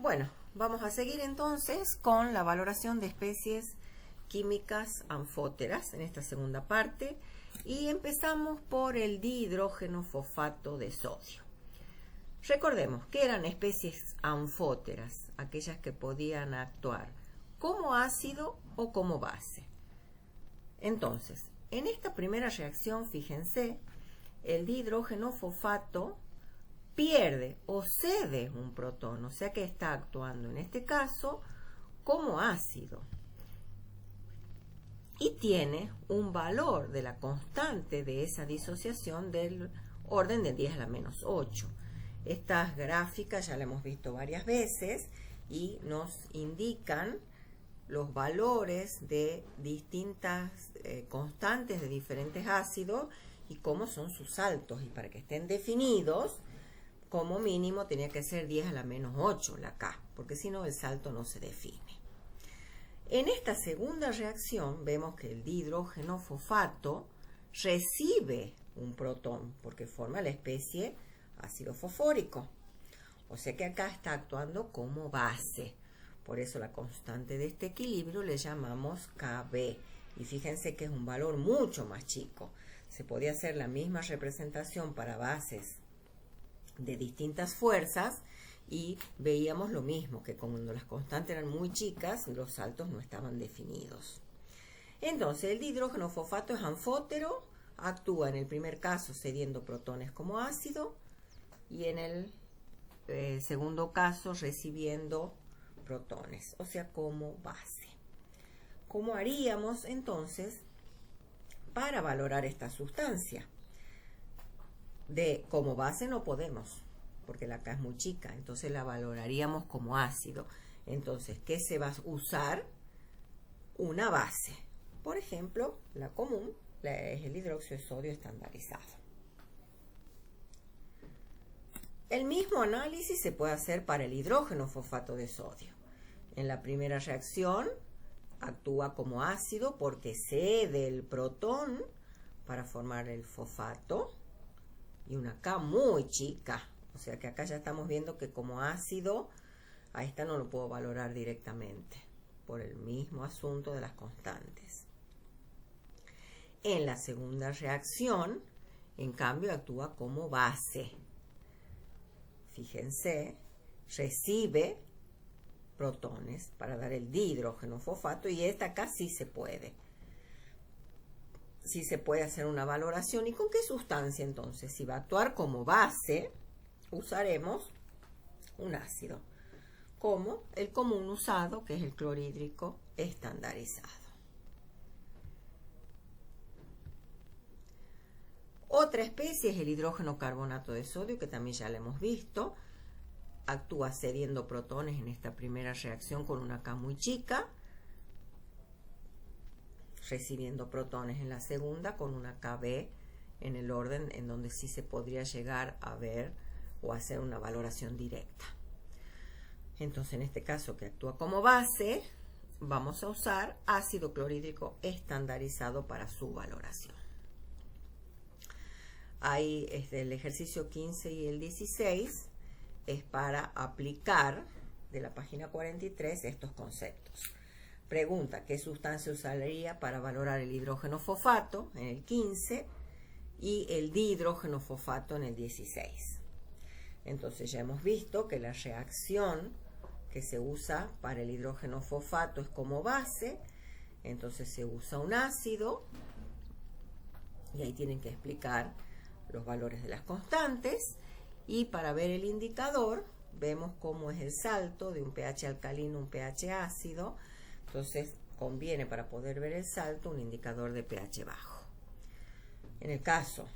Bueno, vamos a seguir entonces con la valoración de especies químicas anfóteras en esta segunda parte y empezamos por el dihidrógeno fosfato de sodio. Recordemos que eran especies anfóteras, aquellas que podían actuar como ácido o como base. Entonces, en esta primera reacción, fíjense, el dihidrógeno fosfato pierde o cede un protón, o sea que está actuando en este caso como ácido. Y tiene un valor de la constante de esa disociación del orden de 10 a la menos 8. Estas gráficas ya las hemos visto varias veces y nos indican los valores de distintas constantes de diferentes ácidos y cómo son sus saltos. Y para que estén definidos, como mínimo tenía que ser 10 a la menos 8 la K, porque si no el salto no se define. En esta segunda reacción vemos que el dihidrógeno fosfato recibe un protón porque forma la especie ácido fosfórico. O sea que acá está actuando como base. Por eso la constante de este equilibrio le llamamos Kb. Y fíjense que es un valor mucho más chico. Se podía hacer la misma representación para bases de distintas fuerzas y veíamos lo mismo, que cuando las constantes eran muy chicas, los saltos no estaban definidos. Entonces, el dihidrógeno fosfato es anfótero, actúa en el primer caso cediendo protones como ácido y en el segundo caso recibiendo protones, o sea, como base. ¿Cómo haríamos entonces para valorar esta sustancia? Como base no podemos, porque la K es muy chica, entonces la valoraríamos como ácido. Entonces, ¿qué se va a usar? Una base. Por ejemplo, la común es el hidróxido de sodio estandarizado. El mismo análisis se puede hacer para el hidrógeno fosfato de sodio. En la primera reacción actúa como ácido porque cede el protón para formar el fosfato y una K muy chica. O sea que acá ya estamos viendo que como ácido a esta no lo puedo valorar directamente por el mismo asunto de las constantes. En la segunda reacción, en cambio, actúa como base. Fíjense, recibe protones para dar el dihidrógeno fosfato y esta acá sí se puede. Sí se puede hacer una valoración. ¿Y con qué sustancia entonces? Si va a actuar como base, usaremos un ácido, como el común usado, que es el clorhídrico estandarizado. Otra especie es el hidrógeno carbonato de sodio, que también ya lo hemos visto. Actúa cediendo protones en esta primera reacción con una K muy chica, recibiendo protones en la segunda con una Kb en el orden en donde sí se podría llegar a ver o hacer una valoración directa. Entonces, en este caso que actúa como base, vamos a usar ácido clorhídrico estandarizado para su valoración. Ahí el ejercicio 15 y el 16 es para aplicar de la página 43 estos conceptos. Pregunta, ¿qué sustancia usaría para valorar el hidrógeno fosfato en el 15 y el dihidrógeno fosfato en el 16? Entonces ya hemos visto que la reacción que se usa para el hidrógeno fosfato es como base, entonces se usa un ácido y ahí tienen que explicar los valores de las constantes y para ver el indicador vemos cómo es el salto de un pH alcalino a un pH ácido. Entonces conviene para poder ver el salto un indicador de pH bajo. En el caso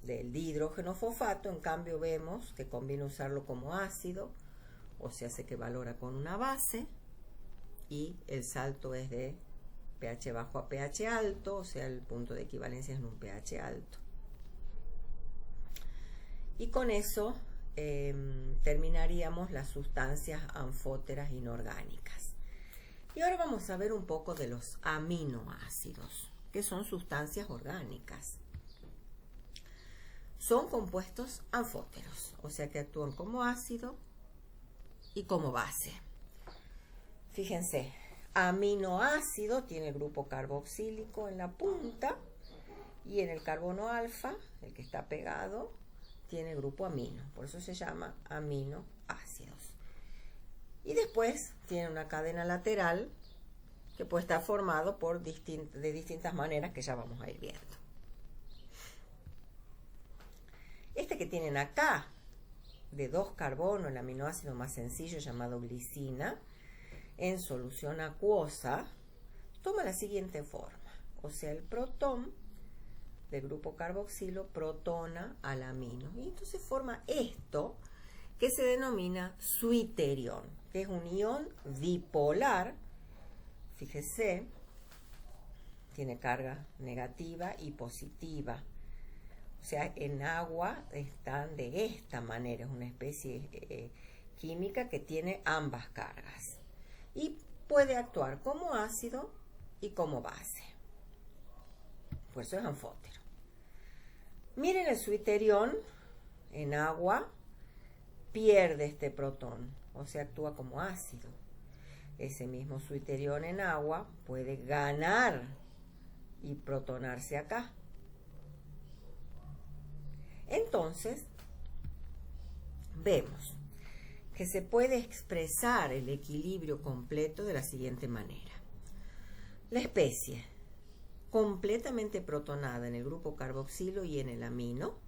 del dihidrógeno fosfato, en cambio vemos que conviene usarlo como ácido, o sea, hace que valora con una base y el salto es de pH bajo a pH alto, o sea, el punto de equivalencia es en un pH alto. Y con eso terminaríamos las sustancias anfóteras inorgánicas. Y ahora vamos a ver un poco de los aminoácidos, que son sustancias orgánicas. Son compuestos anfóteros, o sea que actúan como ácido y como base. Fíjense, aminoácido tiene el grupo carboxílico en la punta y en el carbono alfa, el que está pegado, tiene el grupo amino. Por eso se llama aminoácidos. Y después tiene una cadena lateral que puede estar formado de distintas maneras que ya vamos a ir viendo. Este que tienen acá, de 2 carbonos, el aminoácido más sencillo llamado glicina, en solución acuosa, toma la siguiente forma. O sea, el protón del grupo carboxilo protona al amino. Y entonces forma esto que se denomina suiterión, que es un ion dipolar. Fíjese, tiene carga negativa y positiva. O sea, en agua están de esta manera, es una especie química que tiene ambas cargas. Y puede actuar como ácido y como base. Por eso es anfótero. Miren el suiterión en agua, pierde este protón, o sea, actúa como ácido. Ese mismo suiterión en agua puede ganar y protonarse acá. Entonces, vemos que se puede expresar el equilibrio completo de la siguiente manera. La especie completamente protonada en el grupo carboxilo y en el amino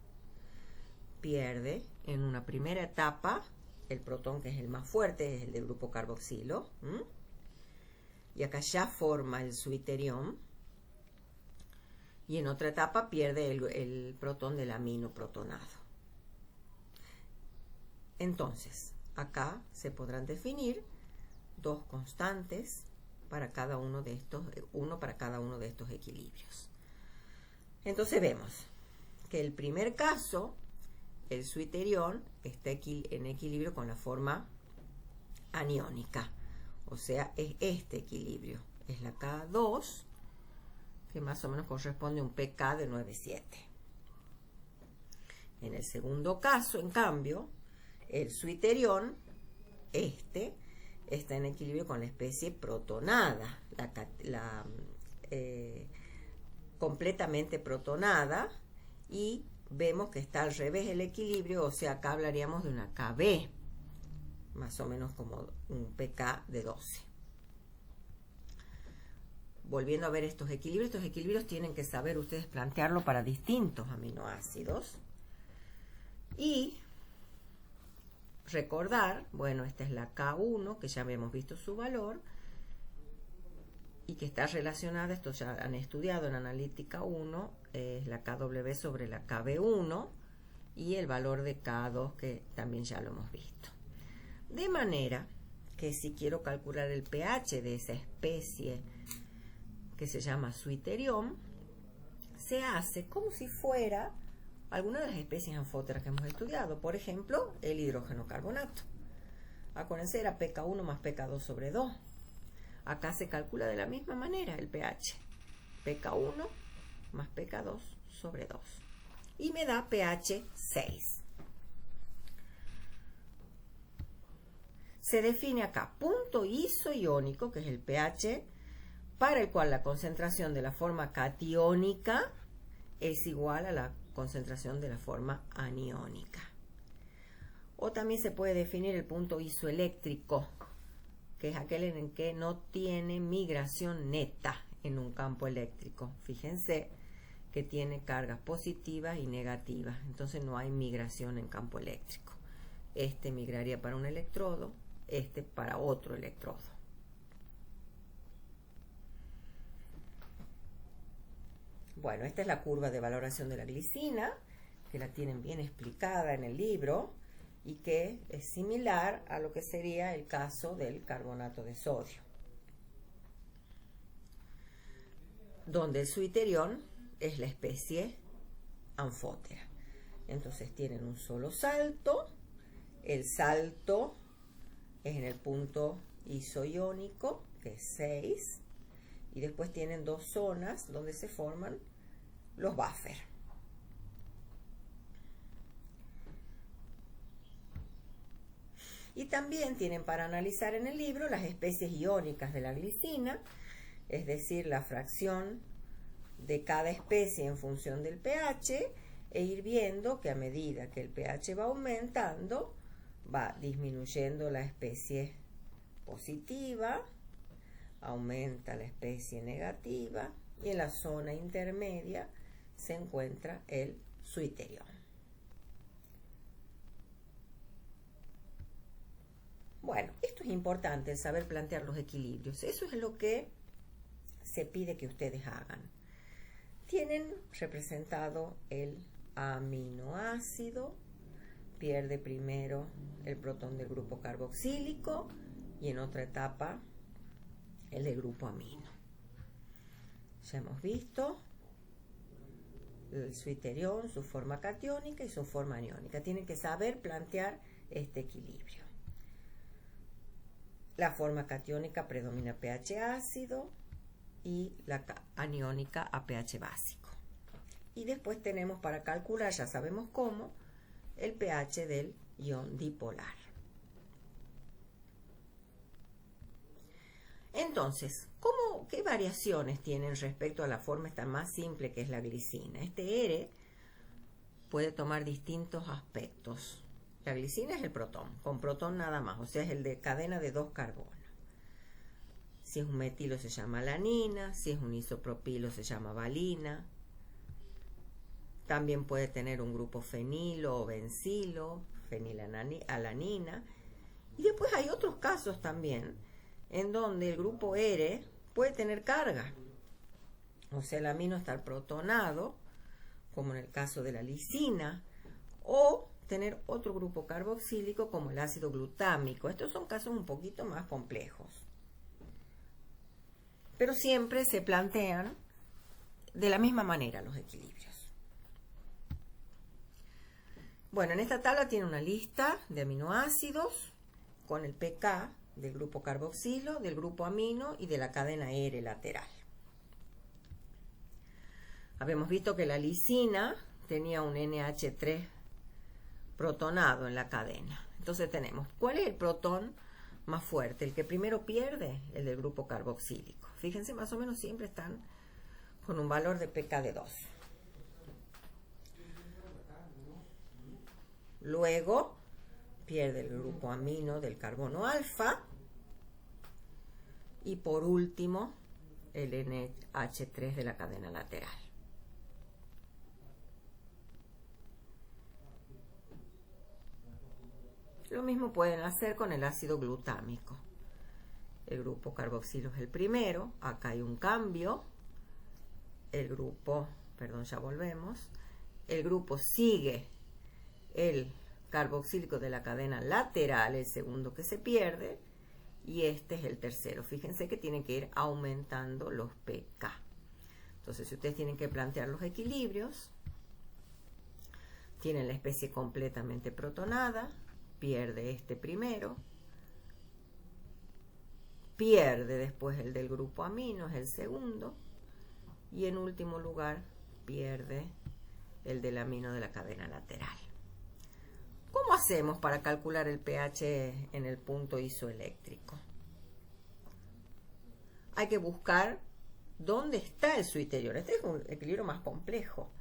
pierde en una primera etapa el protón, que es el más fuerte, es el del grupo carboxilo, y acá ya forma el suiterión, y en otra etapa pierde el protón del amino protonado. Entonces, acá se podrán definir 2 constantes para cada uno de estos, uno para cada uno de estos equilibrios. Entonces vemos que el primer caso, el suiterión, está en equilibrio con la forma aniónica. O sea, es este equilibrio. Es la K2, que más o menos corresponde a un pK de 9,7. En el segundo caso, en cambio, el suiterión, está en equilibrio con la especie protonada, completamente protonada, y vemos que está al revés el equilibrio, o sea, acá hablaríamos de una KB, más o menos como un pK de 12. Volviendo a ver estos equilibrios tienen que saber ustedes plantearlo para distintos aminoácidos. Y recordar, bueno, esta es la K1, que ya habíamos visto su valor, y que está relacionada, esto ya han estudiado en analítica 1, es la KW sobre la KB1, y el valor de K2, que también ya lo hemos visto. De manera que si quiero calcular el pH de esa especie que se llama suiterión, se hace como si fuera alguna de las especies anfóteras que hemos estudiado. Por ejemplo, el hidrógeno carbonato. Acuérdense, era pK1 más pK2 sobre 2. Acá se calcula de la misma manera el pH. pK1 más pK2 sobre 2. Y me da pH 6. Se define acá punto isoiónico, que es el pH, para el cual la concentración de la forma catiónica es igual a la concentración de la forma aniónica. O también se puede definir el punto isoeléctrico, que es aquel en el que no tiene migración neta en un campo eléctrico. Fíjense que tiene cargas positivas y negativas, entonces no hay migración en campo eléctrico. Este migraría para un electrodo, este para otro electrodo. Bueno, esta es la curva de valoración de la glicina, que la tienen bien explicada en el libro y que es similar a lo que sería el caso del carbonato de sodio, donde el suiterión es la especie anfótera. Entonces tienen un solo salto, el salto es en el punto isoiónico, que es 6, y después tienen 2 zonas donde se forman los buffer. Y también tienen para analizar en el libro las especies iónicas de la glicina, es decir, la fracción de cada especie en función del pH, e ir viendo que a medida que el pH va aumentando, va disminuyendo la especie positiva, aumenta la especie negativa, y en la zona intermedia se encuentra el suiterión. Bueno, esto es importante, el saber plantear los equilibrios. Eso es lo que se pide que ustedes hagan. Tienen representado el aminoácido, pierde primero el protón del grupo carboxílico y en otra etapa el del grupo amino. Ya hemos visto el suiterión, su forma catiónica y su forma aniónica. Tienen que saber plantear este equilibrio. La forma catiónica predomina pH ácido y la aniónica a pH básico. Y después tenemos para calcular, ya sabemos cómo, el pH del ion dipolar. Entonces, ¿qué variaciones tienen respecto a la forma esta más simple que es la glicina? Este R puede tomar distintos aspectos. La glicina es el protón, con protón nada más, o sea, es el de cadena de 2 carbonos. Si es un metilo se llama alanina, si es un isopropilo se llama valina. También puede tener un grupo fenilo o bencilo, fenilalanina. Y después hay otros casos también, en donde el grupo R puede tener carga. O sea, el amino estar protonado, como en el caso de la lisina, o tener otro grupo carboxílico como el ácido glutámico. Estos son casos un poquito más complejos. Pero siempre se plantean de la misma manera los equilibrios. Bueno, en esta tabla tiene una lista de aminoácidos con el pK del grupo carboxilo, del grupo amino y de la cadena R lateral. Habíamos visto que la lisina tenía un NH3 protonado en la cadena. Entonces tenemos, ¿cuál es el protón más fuerte? El que primero pierde, el del grupo carboxílico. Fíjense, más o menos siempre están con un valor de pK de 2. Luego pierde el grupo amino del carbono alfa. Y por último, el NH3 de la cadena lateral. Lo mismo pueden hacer con el ácido glutámico. El grupo carboxilo es el primero. Acá hay un cambio. El grupo, perdón, ya volvemos. El grupo sigue el carboxílico de la cadena lateral, el segundo que se pierde. Y este es el tercero. Fíjense que tienen que ir aumentando los pK. Entonces, si ustedes tienen que plantear los equilibrios, tienen la especie completamente protonada, pierde este primero, pierde después el del grupo amino, es el segundo, y en último lugar pierde el del amino de la cadena lateral. ¿Cómo hacemos para calcular el pH en el punto isoeléctrico? Hay que buscar dónde está el suiterión. Este es un equilibrio más complejo.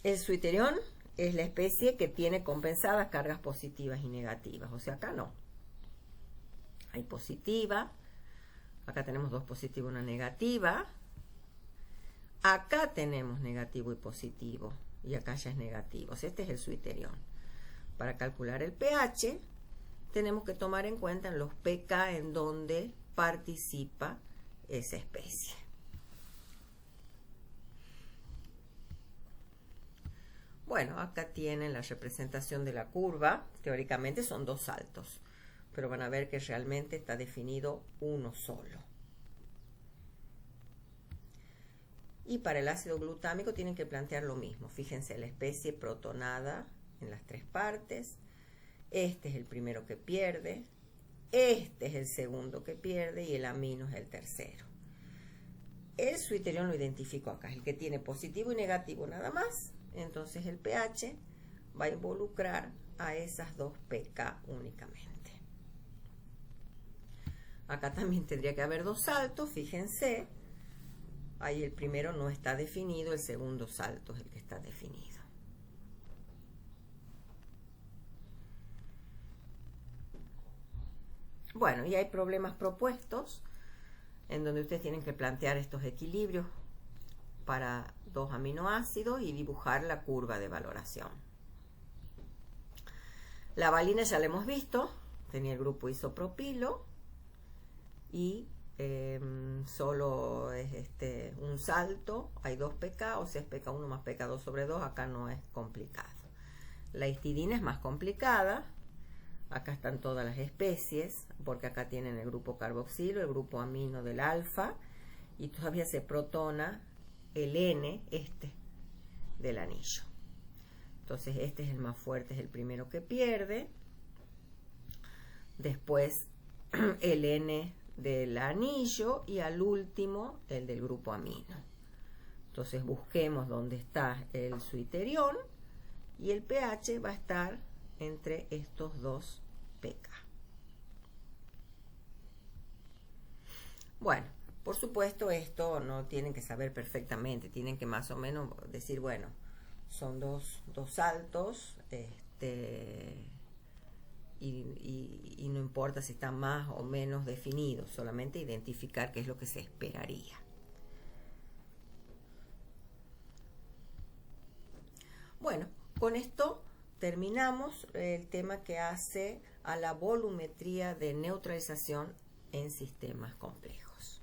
El suiterión es la especie que tiene compensadas cargas positivas y negativas. O sea, acá no. Hay positiva. Acá tenemos dos positivos y una negativa. Acá tenemos negativo y positivo. Y acá ya es negativo. O sea, este es el suiterión. Para calcular el pH, tenemos que tomar en cuenta los pK en donde participa esa especie. Bueno, acá tienen la representación de la curva. Teóricamente son dos saltos, pero van a ver que realmente está definido uno solo. Y para el ácido glutámico tienen que plantear lo mismo. Fíjense, la especie protonada en las tres partes. Este es el primero que pierde. Este es el segundo que pierde y el amino es el tercero. El suiterión lo identifico acá, es el que tiene positivo y negativo nada más. Entonces el pH va a involucrar a esas 2 pK únicamente. Acá también tendría que haber 2 saltos, fíjense. Ahí el primero no está definido, el segundo salto es el que está definido. Bueno, y hay problemas propuestos en donde ustedes tienen que plantear estos equilibrios para 2 aminoácidos y dibujar la curva de valoración. La valina ya la hemos visto, tenía el grupo isopropilo y solo es un salto, hay 2 pK, o sea es pK1 más pK2 sobre 2, acá no es complicado. La histidina es más complicada, acá están todas las especies, porque acá tienen el grupo carboxilo, el grupo amino del alfa, y todavía se protona el N, del anillo. Entonces este es el más fuerte, es el primero que pierde. Después el N del anillo y al último el del grupo amino. Entonces busquemos dónde está el suiterión y el pH va a estar entre estos 2 pK. Bueno, por supuesto esto no tienen que saber perfectamente, tienen que más o menos decir, bueno, son dos saltos, y no importa si está más o menos definido, solamente identificar qué es lo que se esperaría. Bueno, con esto terminamos el tema que hace a la volumetría de neutralización en sistemas complejos.